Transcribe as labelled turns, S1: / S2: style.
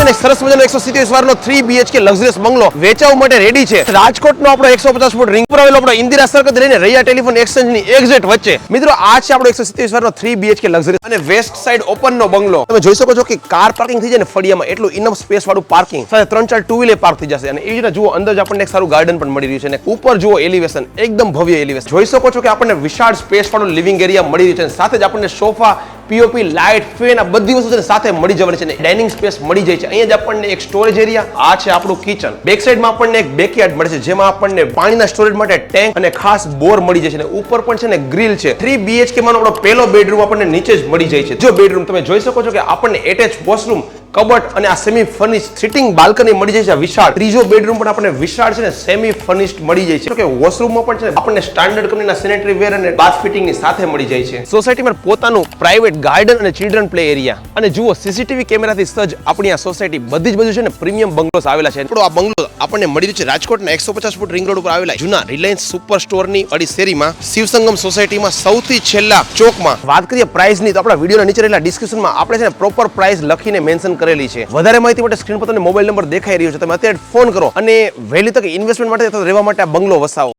S1: અને સરસ મજાનો 127 વારનો 3 BHK લક્ઝરિયસ બંગલો વેચાવા માટે રેડી છે. રાજકોટનો આપણો 150 ફૂટ રિંગ પર આવેલો આપણો ઇન્દિરા સર્કલ લઈને રૈયા ટેલિફોન એક્સચેન્જની એક્ઝેક્ટ વચ્ચે મિત્રો આ છે આપણો 127 વારનો 3 BHK લક્ઝરિયસ અને વેસ્ટ સાઇડ ઓપનનો બંગલો. તમે જોઈ શકો છો કે કાર પાર્કિંગ થઈ જાય ને ફળિયામાં એટલું ઇનફ સ્પેસ વાળું પાર્કિંગ સાથે 3-4 ટુ વ્હીલર પાર્ક થઈ જશે અને એ રીતે જુઓ અંદર જ આપણને એક સારું ગાર્ડન પણ મળી રહ્યું છે અને ઉપર જુઓ એલિવેશન એકદમ ભવ્ય એલિવેશન. જોઈ શકો છો કે આપણને વિશાળ સ્પેસ વાળું લિવિંગ એરિયા મળી રહ્યું છે સાથે જ આપણને સોફા પીઓપી લાઇટ ફેન આ બધી વસ્તુ સાથે મળી જવાની છે અને ડાઇનિંગ સ્પેસ મળી જાય છે. અહીંયા જ આપણને એક સ્ટોરેજ એરિયા, આ છે આપણું કિચન. બેક સાઈડમાં આપણને એક બેકયાર્ડ મળે છે જેમાં આપણને પાણીના સ્ટોરેજ માટે ટેન્ક અને ખાસ બોર મળી જાય છે અને ઉપર પણ છે ને ગ્રીલ છે. 3 BHK માં આપણો પહેલો બેડરૂમ આપણને નીચે જ મળી જાય છે. જો બેડરૂમ તમે જોઈ શકો છો કે આપણને એટેચ વોશરૂમ, કબટ અને આ સેમી ફર્નિશ સિટિંગ બાલ્કની મળી જાય છે વિશાળ. ત્રીજો બેડરૂમ પણ આપણને વિશાળ છે ને સેમી ફર્નિશ્ડ મળી જાય છે. કે વોશરૂમમાં પણ છે આપણને સ્ટાન્ડર્ડ કંપનીના સેનેટરી વેર અને બાથ ફિટિંગની સાથે મળી જાય છે. સોસાયટીમાં પોતાનું પ્રાઇવેટ ગાર્ડન અને ચિલ્ડ્રન પ્લે એરિયા અને જુઓ સીસીટીવી કેમેરાથી સજ્જ આપણી આ સોસાયટી બધી જ બધું છે ને પ્રીમિયમ બંગલોસ આવેલા છે. આ બંગલો આપણને મળી રહ્યું છે રાજકોટના 150 ફૂટ રિંગ રોડ ઉપર આવેલા જૂના રિલાયન્સ સુપર સ્ટોરની અડી શેરીમાં શિવસંગમ સોસાયટીમાં સૌથી છેલ્લા ચોકમાં. વાત કરીએ પ્રાઇસની તો આપણા વિડીયોના નીચે રહેલા ડિસ્ક્રિપ્શનમાં આપણે છે ને પ્રોપર પ્રાઇસ લખીને મેન્શન કરેલી છે. વધારે માહિતી માટે સ્ક્રીન પર તમને મોબાઈલ નંબર દેખાઈ રહ્યો છે, તમે અત્યારે ફોન કરો અને વહેલી તકે ઇન્વેસ્ટમેન્ટ માટે અથવા રહેવા માટે આ બંગલો વસાવો.